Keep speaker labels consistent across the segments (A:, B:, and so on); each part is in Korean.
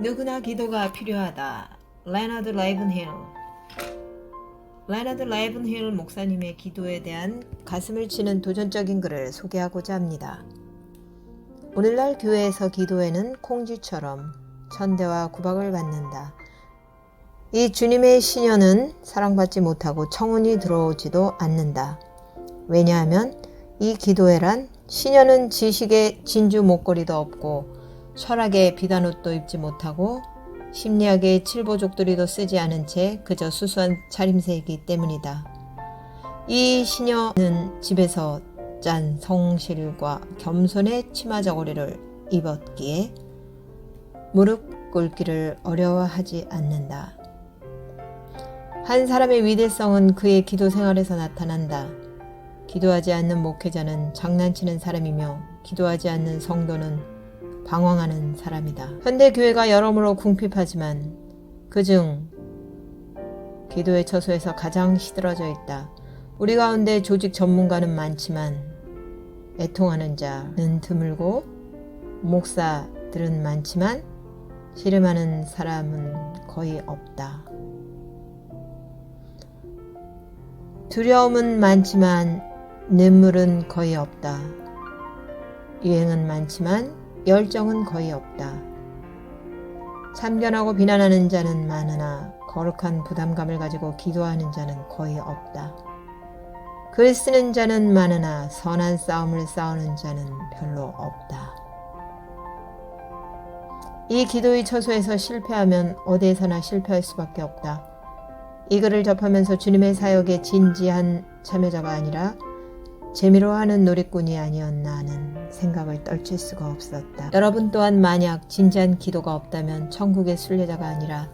A: 누구나 기도가 필요하다. 레너드 레이븐힐. 레너드 레이븐힐 목사님의 기도에 대한 가슴을 치는 도전적인 글을 소개하고자 합니다. 오늘날 교회에서 기도에는 콩쥐처럼 천대와 구박을 받는다. 이 주님의 시녀는 사랑받지 못하고 청혼이 들어오지도 않는다. 왜냐하면 이 기도회란 시녀는 지식에 진주 목걸이도 없고 철학에 비단옷도 입지 못하고 심리학의 칠보족들이도 쓰지 않은 채 그저 수수한 차림새이기 때문이다. 이 시녀는 집에서 짠 성실과 겸손의 치마 저고리를 입었기에 무릎 꿇기를 어려워하지 않는다. 한 사람의 위대성은 그의 기도 생활에서 나타난다. 기도하지 않는 목회자는 장난치는 사람이며 기도하지 않는 성도는 방황하는 사람이다. 현대 교회가 여러모로 궁핍하지만 그중 기도의 처소에서 가장 시들어져 있다. 우리 가운데 조직 전문가는 많지만 애통하는 자는 드물고 목사들은 많지만 씨름하는 사람은 거의 없다. 두려움은 많지만 눈물은 거의 없다. 유행은 많지만 열정은 거의 없다. 참견하고 비난하는 자는 많으나 거룩한 부담감을 가지고 기도하는 자는 거의 없다. 글 쓰는 자는 많으나 선한 싸움을 싸우는 자는 별로 없다. 이 기도의 처소에서 실패하면 어디에서나 실패할 수밖에 없다. 이 글을 접하면서 주님의 사역에 진지한 참여자가 아니라 재미로 하는 놀이꾼이 아니었나 하는 생각을 떨칠 수가 없었다. 여러분 또한 만약 진지한 기도가 없다면 천국의 순례자가 아니라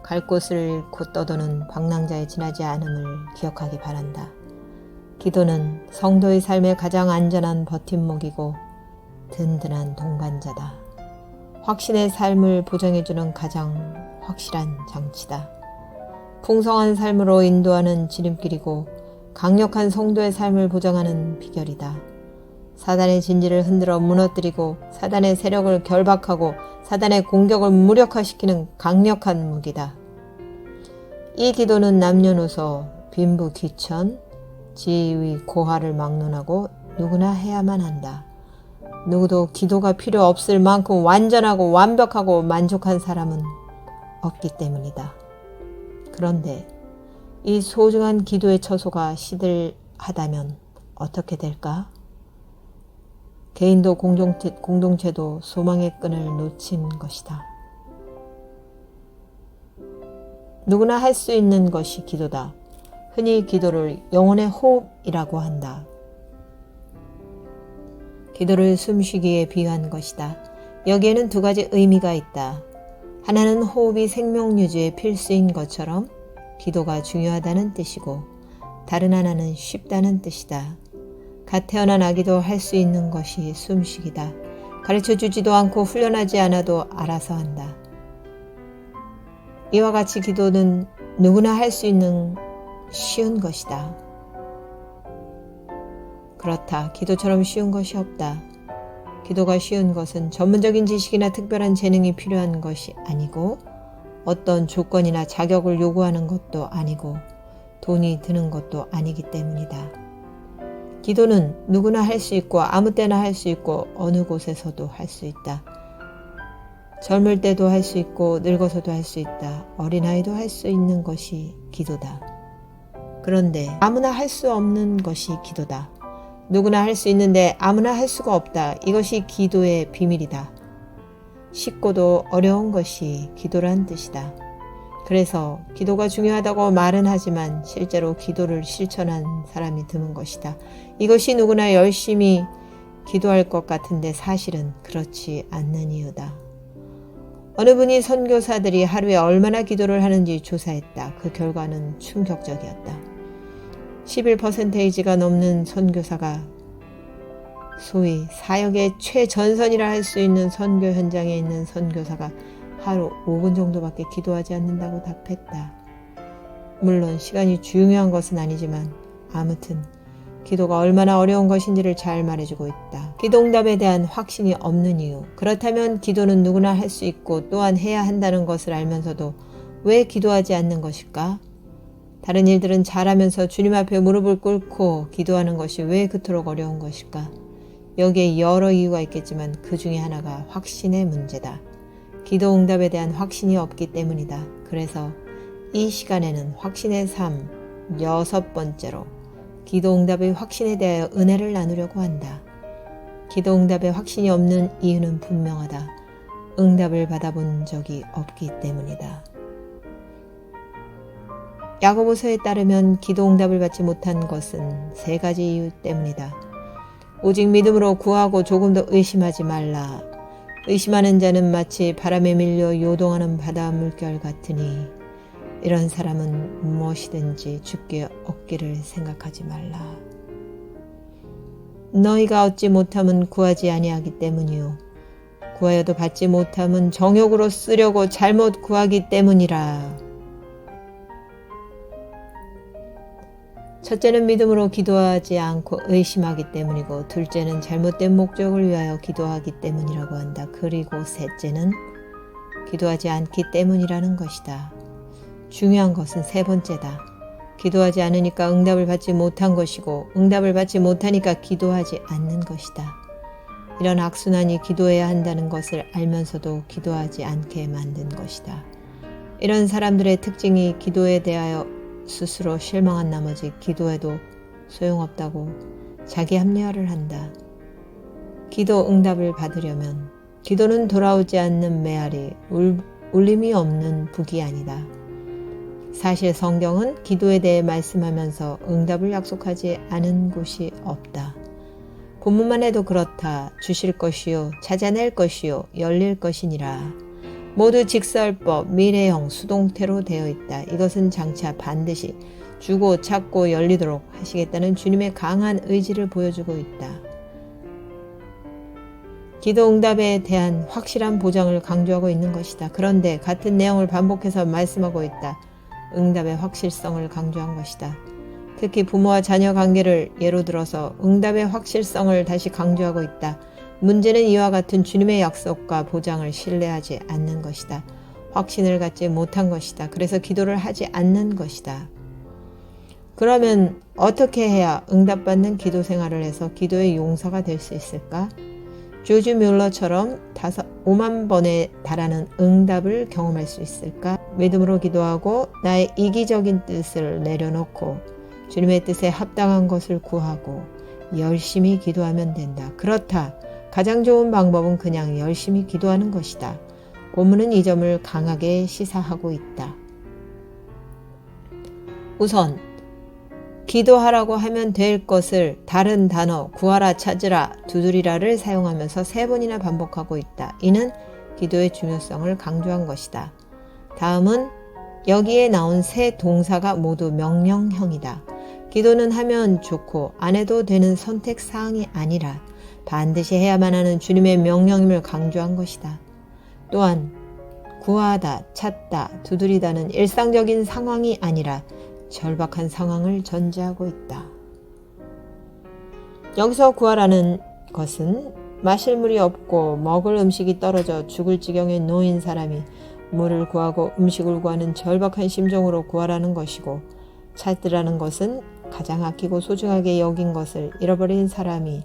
A: 갈 곳을 잃고 떠도는 방랑자에 지나지 않음을 기억하기 바란다. 기도는 성도의 삶의 가장 안전한 버팀목이고 든든한 동반자다. 확신의 삶을 보장해주는 가장 확실한 장치다. 풍성한 삶으로 인도하는 지름길이고 강력한 성도의 삶을 보장하는 비결이다. 사단의 진지를 흔들어 무너뜨리고 사단의 세력을 결박하고 사단의 공격을 무력화시키는 강력한 무기다. 이 기도는 남녀노소, 빈부, 귀천, 지위, 고하를 막론하고 누구나 해야만 한다. 누구도 기도가 필요 없을 만큼 완전하고 완벽하고 만족한 사람은 없기 때문이다. 그런데 이 소중한 기도의 처소가 시들하다면 어떻게 될까? 개인도 공동체도 소망의 끈을 놓친 것이다. 누구나 할 수 있는 것이 기도다. 흔히 기도를 영혼의 호흡이라고 한다. 기도를 숨쉬기에 비유한 것이다. 여기에는 두 가지 의미가 있다. 하나는 호흡이 생명 유지의 필수인 것처럼 기도가 중요하다는 뜻이고 다른 하나는 쉽다는 뜻이다. 갓 태어난 아기도 할 수 있는 것이 숨쉬기다. 가르쳐주지도 않고 훈련하지 않아도 알아서 한다. 이와 같이 기도는 누구나 할 수 있는 쉬운 것이다. 그렇다. 기도처럼 쉬운 것이 없다. 기도가 쉬운 것은 전문적인 지식이나 특별한 재능이 필요한 것이 아니고 어떤 조건이나 자격을 요구하는 것도 아니고 돈이 드는 것도 아니기 때문이다. 기도는 누구나 할 수 있고 아무 때나 할 수 있고 어느 곳에서도 할 수 있다. 젊을 때도 할 수 있고 늙어서도 할 수 있다. 어린아이도 할 수 있는 것이 기도다. 그런데 아무나 할 수 없는 것이 기도다. 누구나 할 수 있는데 아무나 할 수가 없다. 이것이 기도의 비밀이다. 쉽고도 어려운 것이 기도란 뜻이다. 그래서 기도가 중요하다고 말은 하지만 실제로 기도를 실천한 사람이 드문 것이다. 이것이 누구나 열심히 기도할 것 같은데 사실은 그렇지 않는 이유다. 어느 분이 선교사들이 하루에 얼마나 기도를 하는지 조사했다. 그 결과는 충격적이었다. 11%가 넘는 선교사가 소위 사역의 최전선이라 할 수 있는 선교 현장에 있는 선교사가 하루 5분 정도밖에 기도하지 않는다고 답했다. 물론 시간이 중요한 것은 아니지만 아무튼 기도가 얼마나 어려운 것인지를 잘 말해주고 있다. 기도응답에 대한 확신이 없는 이유. 그렇다면 기도는 누구나 할 수 있고 또한 해야 한다는 것을 알면서도 왜 기도하지 않는 것일까? 다른 일들은 잘하면서 주님 앞에 무릎을 꿇고 기도하는 것이 왜 그토록 어려운 것일까? 여기에 여러 이유가 있겠지만 그 중에 하나가 확신의 문제다. 기도응답에 대한 확신이 없기 때문이다. 그래서 이 시간에는 확신의 삶 6번째로 기도응답의 확신에 대하여 은혜를 나누려고 한다. 기도응답에 확신이 없는 이유는 분명하다. 응답을 받아본 적이 없기 때문이다. 야고보서에 따르면 기도응답을 받지 못한 것은 3가지 이유 때문이다. 오직 믿음으로 구하고 조금도 의심하지 말라. 의심하는 자는 마치 바람에 밀려 요동하는 바다 물결 같으니 이런 사람은 무엇이든지 주께 얻기를 생각하지 말라. 너희가 얻지 못함은 구하지 아니하기 때문이요 구하여도 받지 못함은 정욕으로 쓰려고 잘못 구하기 때문이라. 첫째는 믿음으로 기도하지 않고 의심하기 때문이고 둘째는 잘못된 목적을 위하여 기도하기 때문이라고 한다. 그리고 셋째는 기도하지 않기 때문이라는 것이다. 중요한 것은 3번째다. 기도하지 않으니까 응답을 받지 못한 것이고 응답을 받지 못하니까 기도하지 않는 것이다. 이런 악순환이 기도해야 한다는 것을 알면서도 기도하지 않게 만든 것이다. 이런 사람들의 특징이 기도에 대하여 스스로 실망한 나머지 기도해도 소용없다고 자기 합리화를 한다. 기도 응답을 받으려면 기도는 돌아오지 않는 메아리, 울림이 없는 북이 아니다. 사실 성경은 기도에 대해 말씀하면서 응답을 약속하지 않은 곳이 없다. 본문만 해도 그렇다. 주실 것이요 찾아낼 것이요 열릴 것이니라. 모두 직설법, 미래형, 수동태로 되어 있다. 이것은 장차 반드시 주고 찾고 열리도록 하시겠다는 주님의 강한 의지를 보여주고 있다. 기도 응답에 대한 확실한 보장을 강조하고 있는 것이다. 그런데 같은 내용을 반복해서 말씀하고 있다. 응답의 확실성을 강조한 것이다. 특히 부모와 자녀 관계를 예로 들어서 응답의 확실성을 다시 강조하고 있다. 문제는 이와 같은 주님의 약속과 보장을 신뢰하지 않는 것이다. 확신을 갖지 못한 것이다. 그래서 기도를 하지 않는 것이다. 그러면 어떻게 해야 응답받는 기도 생활을 해서 기도의 용사가 될 수 있을까? 조지 뮬러처럼 5만 번에 달하는 응답을 경험할 수 있을까? 믿음으로 기도하고 나의 이기적인 뜻을 내려놓고 주님의 뜻에 합당한 것을 구하고 열심히 기도하면 된다. 그렇다. 가장 좋은 방법은 그냥 열심히 기도하는 것이다. 본문은 이 점을 강하게 시사하고 있다. 우선 기도하라고 하면 될 것을 다른 단어 구하라, 찾으라, 두드리라를 사용하면서 3번이나 반복하고 있다. 이는 기도의 중요성을 강조한 것이다. 다음은 여기에 나온 3 동사가 모두 명령형이다. 기도는 하면 좋고 안 해도 되는 선택사항이 아니라 반드시 해야만 하는 주님의 명령임을 강조한 것이다. 또한 구하다, 찾다, 두드리다는 일상적인 상황이 아니라 절박한 상황을 전제하고 있다. 여기서 구하라는 것은 마실 물이 없고 먹을 음식이 떨어져 죽을 지경에 놓인 사람이 물을 구하고 음식을 구하는 절박한 심정으로 구하라는 것이고, 찾으라는 것은 가장 아끼고 소중하게 여긴 것을 잃어버린 사람이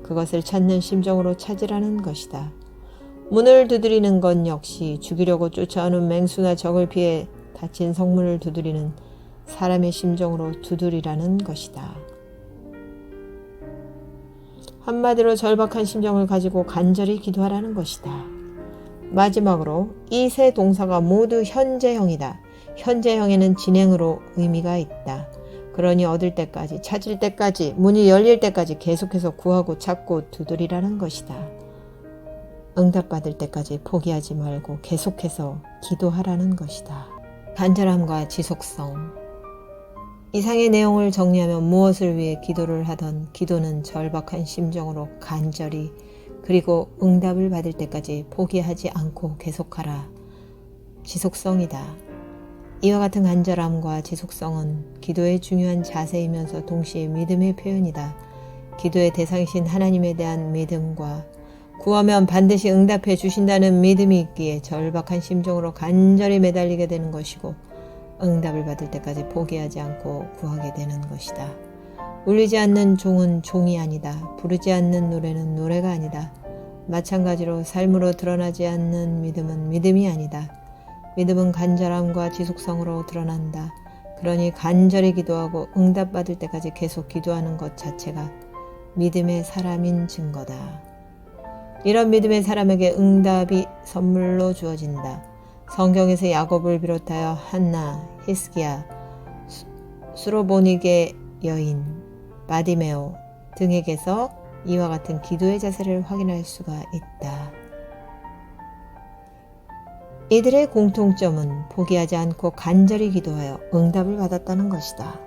A: 그것을 찾는 심정으로 찾으라는 것이다. 문을 두드리는 건 역시 죽이려고 쫓아오는 맹수나 적을 피해 다친 성문을 두드리는 사람의 심정으로 두드리라는 것이다. 한마디로 절박한 심정을 가지고 간절히 기도하라는 것이다. 마지막으로 이 3 동사가 모두 현재형이다. 현재형에는 진행으로 의미가 있다. 그러니 얻을 때까지, 찾을 때까지, 문이 열릴 때까지 계속해서 구하고 찾고 두드리라는 것이다. 응답받을 때까지 포기하지 말고 계속해서 기도하라는 것이다. 간절함과 지속성. 이상의 내용을 정리하면 무엇을 위해 기도를 하던 기도는 절박한 심정으로 간절히 그리고 응답을 받을 때까지 포기하지 않고 계속하라. 지속성이다. 이와 같은 간절함과 지속성은 기도의 중요한 자세이면서 동시에 믿음의 표현이다. 기도의 대상이신 하나님에 대한 믿음과 구하면 반드시 응답해 주신다는 믿음이 있기에 절박한 심정으로 간절히 매달리게 되는 것이고 응답을 받을 때까지 포기하지 않고 구하게 되는 것이다. 울리지 않는 종은 종이 아니다. 부르지 않는 노래는 노래가 아니다. 마찬가지로 삶으로 드러나지 않는 믿음은 믿음이 아니다. 믿음은 간절함과 지속성으로 드러난다. 그러니 간절히 기도하고 응답받을 때까지 계속 기도하는 것 자체가 믿음의 사람인 증거다. 이런 믿음의 사람에게 응답이 선물로 주어진다. 성경에서 야곱을 비롯하여 한나, 히스기야, 수로보닉의 여인, 바디메오 등에게서 이와 같은 기도의 자세를 확인할 수가 있다. 이들의 공통점은 포기하지 않고 간절히 기도하여 응답을 받았다는 것이다.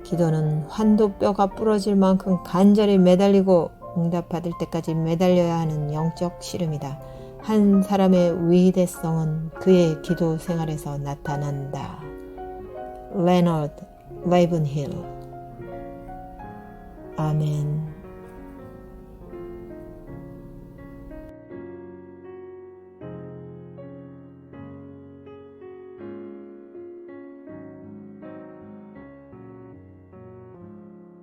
A: 기도는 환도뼈가 부러질 만큼 간절히 매달리고 응답받을 때까지 매달려야 하는 영적 씨름이다. 한 사람의 위대성은 그의 기도 생활에서 나타난다. 레너드 레이븐힐. 아멘.